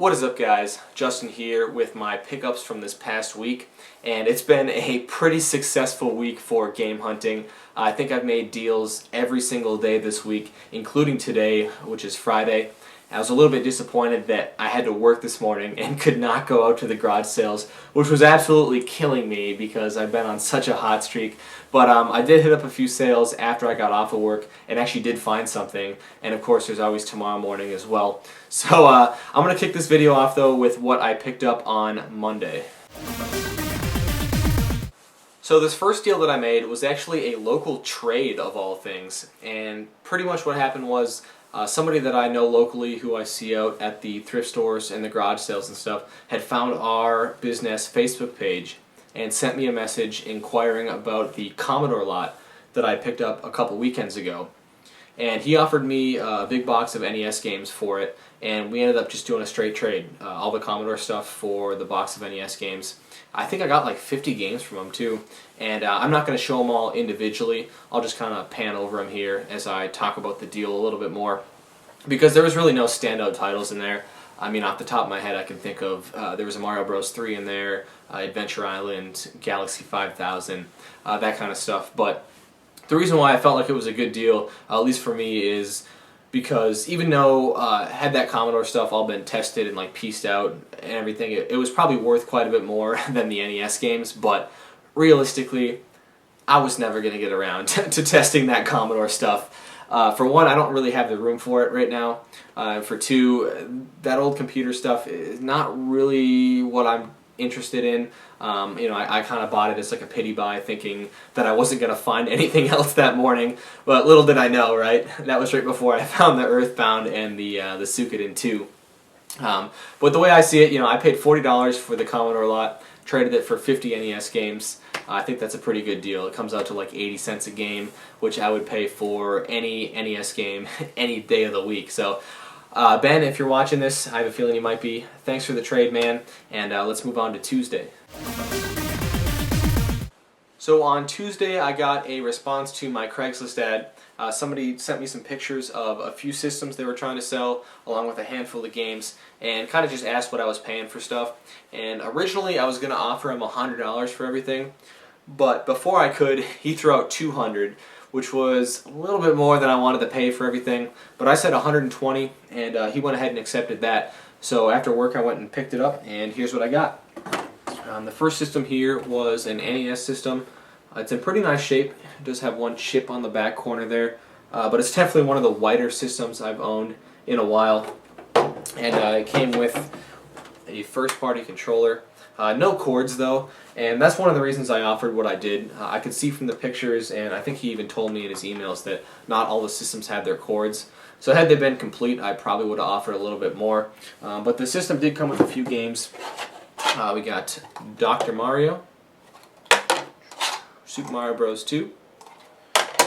What is up, guys? Justin here with my pickups from this past week, and it's been a pretty successful week for game hunting. I think I've made deals every single day this week, including today, which is Friday. I was a little bit disappointed that I had to work this morning and could not go out to the garage sales, which was absolutely killing me because I've been on such a hot streak. But I did hit up a few sales after I got off of work and actually did find something. And of course, there's always tomorrow morning as well. So I'm going to kick this video off though with what I picked up on Monday. So this first deal that I made was actually a local trade of all things. And pretty much what happened was somebody that I know locally who I see out at the thrift stores and the garage sales and stuff had found our bizzNES Facebook page and sent me a message inquiring about the Commodore lot that I picked up a couple weekends ago. And he offered me a big box of NES games for it, and we ended up just doing a straight trade. All the Commodore stuff for the box of NES games. I think I got like 50 games from him too, and I'm not going to show them all individually. I'll just kind of pan over them here as I talk about the deal a little bit more, because there was really no standout titles in there. I mean, off the top of my head, I can think of, there was a Mario Bros. 3 in there, Adventure Island, Galaxy 5000, that kind of stuff. But the reason why I felt like it was a good deal, at least for me, is because even though had that Commodore stuff all been tested and like pieced out and everything, it was probably worth quite a bit more than the NES games. But realistically, I was never going to get around to testing that Commodore stuff. For one, I don't really have the room for it right now. For two, that old computer stuff is not really what I'm interested in. I kind of bought it as like a pity buy, thinking that I wasn't going to find anything else that morning. But little did I know, right? That was right before I found the Earthbound and the Suikoden 2. But the way I see it, I paid $40 for the Commodore lot, traded it for 50 NES games. I think that's a pretty good deal. It comes out to like 80 cents a game, which I would pay for any NES game any day of the week. So, Ben, if you're watching this, I have a feeling you might be. Thanks for the trade, man, and let's move on to Tuesday. So on Tuesday, I got a response to my Craigslist ad. Somebody sent me some pictures of a few systems they were trying to sell, along with a handful of games, and kind of just asked what I was paying for stuff. And originally, I was going to offer him $100 for everything, but before I could, he threw out $200, which was a little bit more than I wanted to pay for everything. But I said $120, and he went ahead and accepted that. So after work, I went and picked it up, and here's what I got. The first system here was an NES system. It's in pretty nice shape. It does have one chip on the back corner there, but it's definitely one of the whiter systems I've owned in a while. And it came with a first-party controller. No cords though, and that's one of the reasons I offered what I did. I could see from the pictures, and I think he even told me in his emails that not all the systems had their cords. So had they been complete, I probably would have offered a little bit more. But the system did come with a few games. We got Dr. Mario, Super Mario Bros. 2,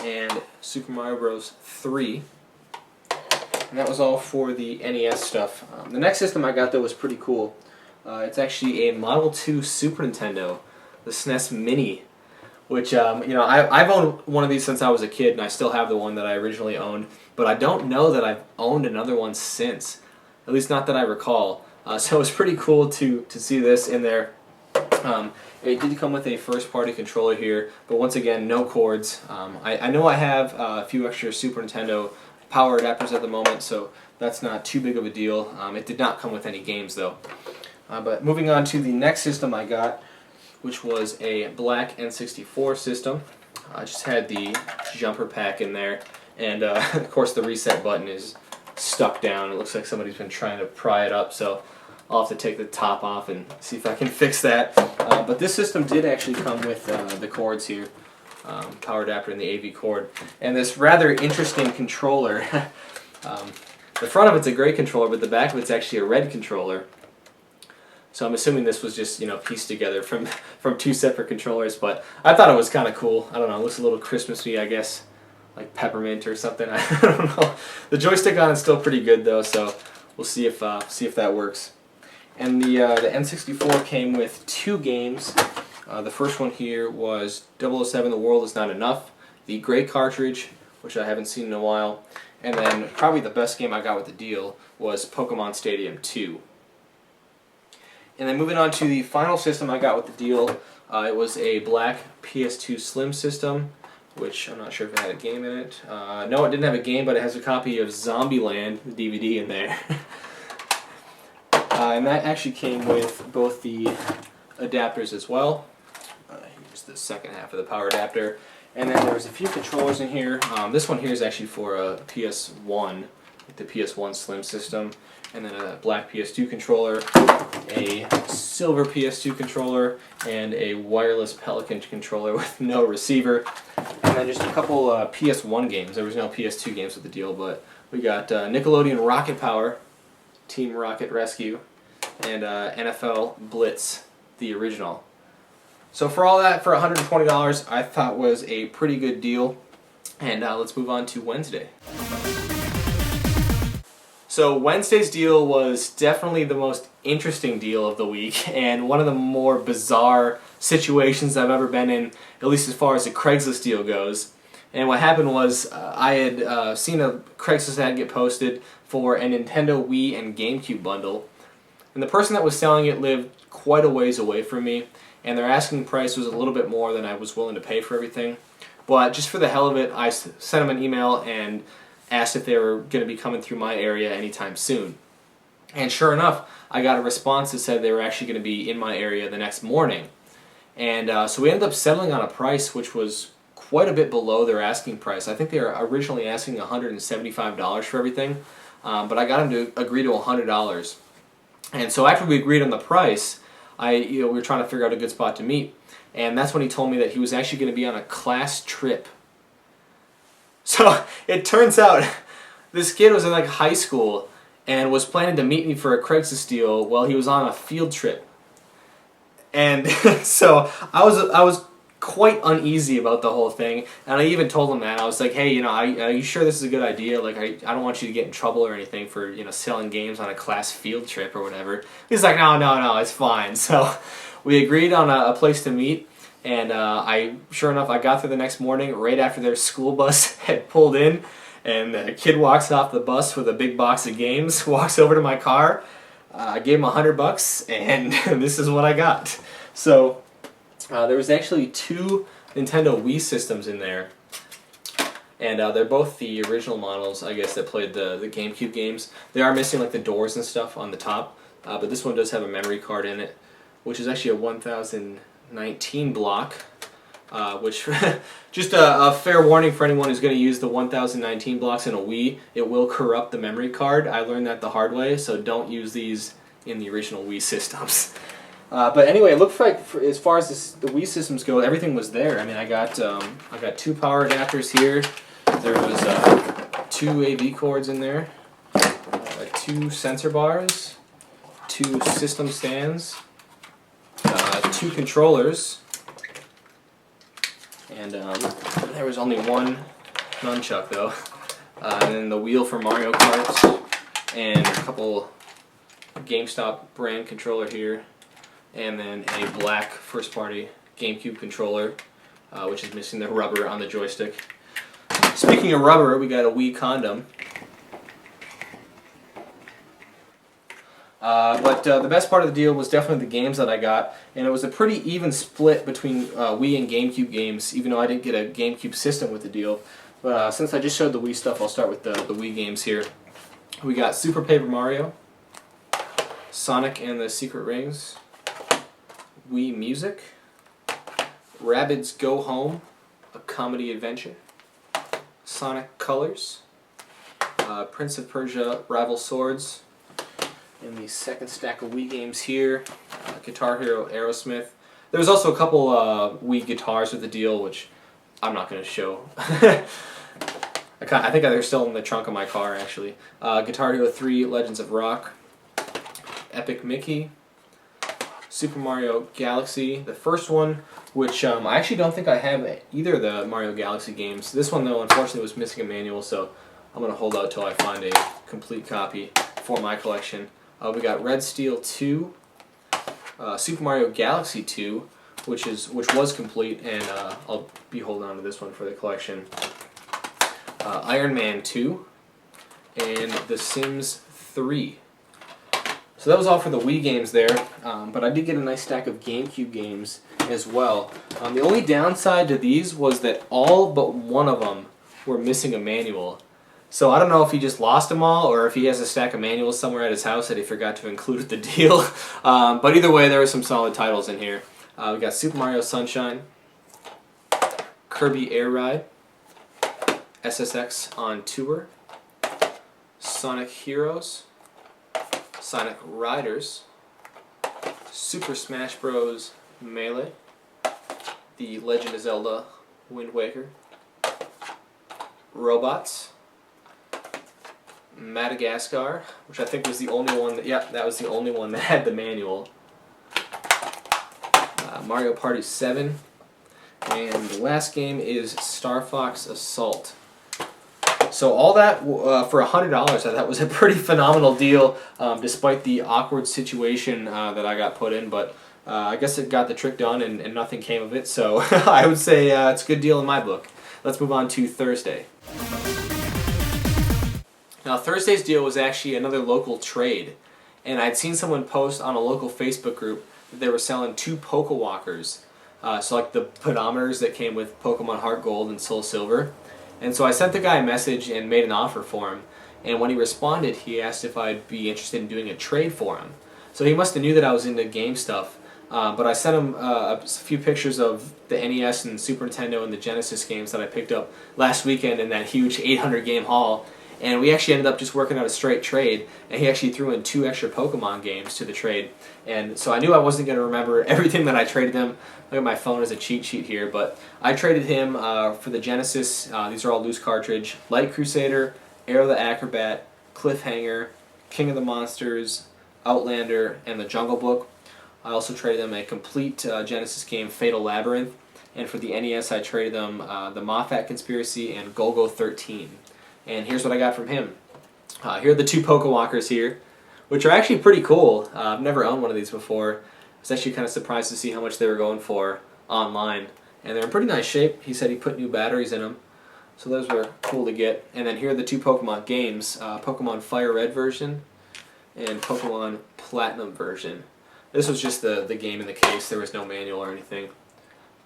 and Super Mario Bros. 3. And that was all for the NES stuff. The next system I got though was pretty cool. It's actually a Model 2 Super Nintendo, the SNES Mini, which, I've owned one of these since I was a kid, and I still have the one that I originally owned, but I don't know that I've owned another one since, at least not that I recall. So it was pretty cool to see this in there. It did come with a first-party controller here, but once again, no cords. I know I have a few extra Super Nintendo power adapters at the moment, so that's not too big of a deal. It did not come with any games, though. But moving on to the next system I got, which was a black N64 system. I just had the jumper pack in there, and of course the reset button is stuck down. It looks like somebody's been trying to pry it up, so I'll have to take the top off and see if I can fix that. But this system did actually come with the cords here, power adapter and the AV cord, and this rather interesting controller. The front of it's a gray controller, but the back of it's actually a red controller. So I'm assuming this was just, pieced together from two separate controllers, but I thought it was kind of cool. I don't know, it looks a little Christmassy, I guess, like peppermint or something. I don't know. The joystick on it's still pretty good though, so we'll see if that works. And the N64 came with two games. The first one here was 007 The World Is Not Enough, the gray cartridge, which I haven't seen in a while, and then probably the best game I got with the deal was Pokemon Stadium 2. And then moving on to the final system I got with the deal, it was a black PS2 Slim system, which I'm not sure if it had a game in it. No, it didn't have a game, but it has a copy of Zombieland, the DVD, in there. And that actually came with both the adapters as well. Here's the second half of the power adapter. And then there was a few controllers in here. This one here is actually for a PS1, the PS1 Slim system. And then a black PS2 controller, a silver PS2 controller, and a wireless Pelican controller with no receiver. And then just a couple PS1 games. There was no PS2 games with the deal, but we got Nickelodeon Rocket Power, Team Rocket Rescue, and NFL Blitz, the original. So for all that, for $120, I thought was a pretty good deal. And let's move on to Wednesday. So Wednesday's deal was definitely the most interesting deal of the week, and one of the more bizarre situations I've ever been in, at least as far as the Craigslist deal goes. And what happened was I had seen a Craigslist ad get posted for a Nintendo Wii and GameCube bundle, and the person that was selling it lived quite a ways away from me, and their asking price was a little bit more than I was willing to pay for everything. But just for the hell of it, I sent them an email and asked if they were going to be coming through my area anytime soon. And sure enough, I got a response that said they were actually going to be in my area the next morning. And so we ended up settling on a price which was quite a bit below their asking price. I think they were originally asking $175 for everything, but I got them to agree to $100. And so after we agreed on the price, we were trying to figure out a good spot to meet. And that's when he told me that he was actually going to be on a class trip. So it turns out this kid was in like high school and was planning to meet me for a Craigslist deal while he was on a field trip. And so I was quite uneasy about the whole thing, and I even told him that. I was like, hey, are you sure this is a good idea? Like, I don't want you to get in trouble or anything for, selling games on a class field trip or whatever. He's like, no, it's fine. So we agreed on a place to meet. And sure enough, I got there the next morning right after their school bus had pulled in, and the kid walks off the bus with a big box of games, walks over to my car. I gave him $100, and this is what I got. So there was actually 2 Nintendo Wii systems in there, and they're both the original models, I guess, that played the GameCube games. They are missing like the doors and stuff on the top, but this one does have a memory card in it, which is actually a 1019 block, which just a fair warning for anyone who's going to use the 1019 blocks in a Wii, it will corrupt the memory card. I learned that the hard way, so don't use these in the original Wii systems. But anyway, it looked like as far as the Wii systems go, everything was there. I mean, I got 2 power adapters here. There was 2 AV cords in there, 2 sensor bars, 2 system stands, 2 controllers, and there was only 1 nunchuck though, and then the wheel for Mario Kart, and a couple GameStop brand controller here, and then a black first-party GameCube controller, which is missing the rubber on the joystick. Speaking of rubber, we got a Wii condom. But the best part of the deal was definitely the games that I got, and it was a pretty even split between Wii and GameCube games, even though I didn't get a GameCube system with the deal. But since I just showed the Wii stuff, I'll start with the Wii games here. We got Super Paper Mario, Sonic and the Secret Rings, Wii Music, Rabbids Go Home, a comedy adventure, Sonic Colors, Prince of Persia Rival Swords, and the second stack of Wii games here, Guitar Hero Aerosmith. There was also a couple Wii guitars with the deal, which I'm not going to show. I think they're still in the trunk of my car, actually. Guitar Hero 3 Legends of Rock, Epic Mickey, Super Mario Galaxy, the first one, which I actually don't think I have either of the Mario Galaxy games. This one, though, unfortunately was missing a manual, so I'm going to hold out till I find a complete copy for my collection. We got Red Steel 2, Super Mario Galaxy 2, which was complete, and I'll be holding on to this one for the collection. Iron Man 2, and The Sims 3. So that was all for the Wii games there, but I did get a nice stack of GameCube games as well. The only downside to these was that all but one of them were missing a manual. So I don't know if he just lost them all or if he has a stack of manuals somewhere at his house that he forgot to include with the deal. But either way, there were some solid titles in here. We got Super Mario Sunshine, Kirby Air Ride, SSX on Tour, Sonic Heroes, Sonic Riders, Super Smash Bros. Melee, The Legend of Zelda Wind Waker, Robots, Madagascar, which I think was the only one that, yeah, that was the only one that had the manual, Mario Party 7, and the last game is Star Fox Assault. So all that for $100, I thought was a pretty phenomenal deal, despite the awkward situation that I got put in. But I guess it got the trick done, and nothing came of it. So I would say it's a good deal in my book. Let's move on to Thursday. Now Thursday's deal was actually another local trade, and I'd seen someone post on a local Facebook group that they were selling 2 Pokewalkers, so like the pedometers that came with Pokemon Heart Gold and Soul Silver. And so I sent the guy a message and made an offer for him. And when he responded, he asked if I'd be interested in doing a trade for him. So he must have knew that I was into game stuff. But I sent him a few pictures of the NES and Super Nintendo and the Genesis games that I picked up last weekend in that huge 800 game haul. And we actually ended up just working out a straight trade. And he actually threw in 2 extra Pokemon games to the trade. And so I knew I wasn't going to remember everything that I traded him. Look at my phone as a cheat sheet here. But I traded him for the Genesis. These are all loose cartridge. Light Crusader, Aero the Acrobat, Cliffhanger, King of the Monsters, Outlander, and the Jungle Book. I also traded them a complete Genesis game, Fatal Labyrinth. And for the NES, I traded them the Moffat Conspiracy and Golgo 13. And here's what I got from him. Here are the 2 Pokewalkers here, which are actually pretty cool. I've never owned one of these before. I was actually kind of surprised to see how much they were going for online. And they're in pretty nice shape. He said he put new batteries in them. So those were cool to get. And then here are the 2 Pokemon games. Pokemon Fire Red version and Pokemon Platinum version. This was just the game in the case. There was no manual or anything.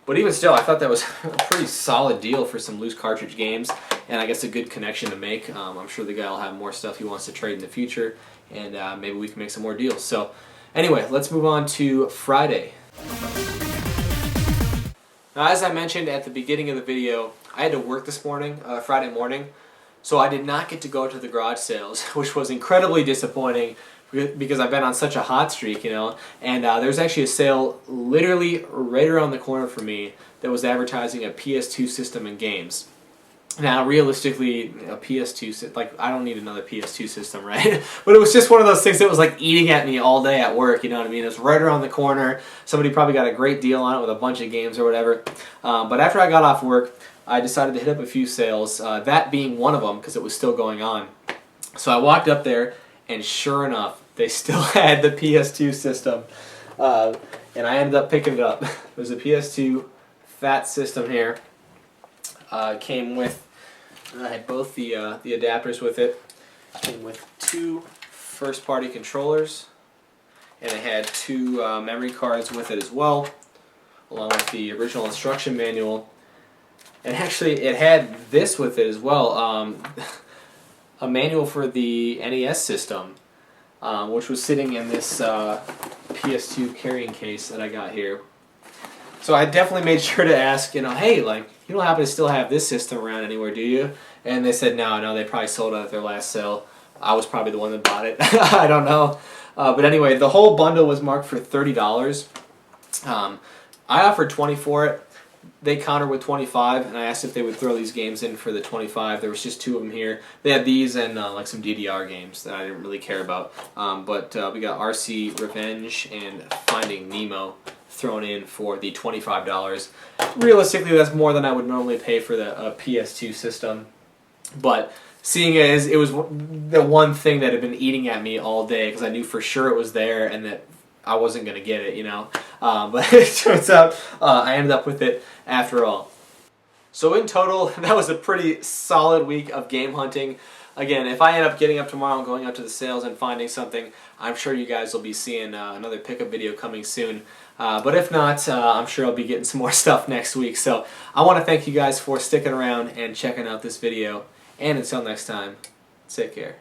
But even still, I thought that was a pretty solid deal for some loose cartridge games, and I guess a good connection to make. I'm sure the guy will have more stuff he wants to trade in the future, and maybe we can make some more deals. So anyway, let's move on to Friday. Now, as I mentioned at the beginning of the video, I had to work this morning, Friday morning, so I did not get to go to the garage sales, which was incredibly disappointing because I've been on such a hot streak, you know, and there's actually a sale literally right around the corner from me that was advertising a PS2 system and games. Now, realistically, a PS2, like, I don't need another PS2 system, right? But it was just one of those things that was like eating at me all day at work, you know what I mean? It was right around the corner. Somebody probably got a great deal on it with a bunch of games or whatever. But after I got off work, I decided to hit up a few sales, that being one of them because it was still going on. So I walked up there, and sure enough, they still had the PS2 system. And I ended up picking it up. There's a PS2 fat system here. Came with, I had both the adapters with it. Came with 2 first-party controllers, and it had 2 memory cards with it as well, along with the original instruction manual. And actually, it had this with it as well, a manual for the NES system, which was sitting in this PS2 carrying case that I got here. So I definitely made sure to ask, you know, hey, like, you don't happen to still have this system around anywhere, do you? And they said no, they probably sold it at their last sale. I was probably the one that bought it. I don't know. But anyway, the whole bundle was marked for $30. I offered $20 for it. They countered with $25, and I asked if they would throw these games in for the $25. There was just 2 of them here. They had these and like some DDR games that I didn't really care about. But we got RC Revenge and Finding Nemo thrown in for the $25. Realistically, that's more than I would normally pay for the PS2 system. But seeing as it was the one thing that had been eating at me all day because I knew for sure it was there and that I wasn't going to get it, you know. But it turns out I ended up with it after all. So in total, that was a pretty solid week of game hunting. Again, if I end up getting up tomorrow and going up to the sales and finding something, I'm sure you guys will be seeing another pickup video coming soon. But if not, I'm sure I'll be getting some more stuff next week. So I want to thank you guys for sticking around and checking out this video. And until next time, take care.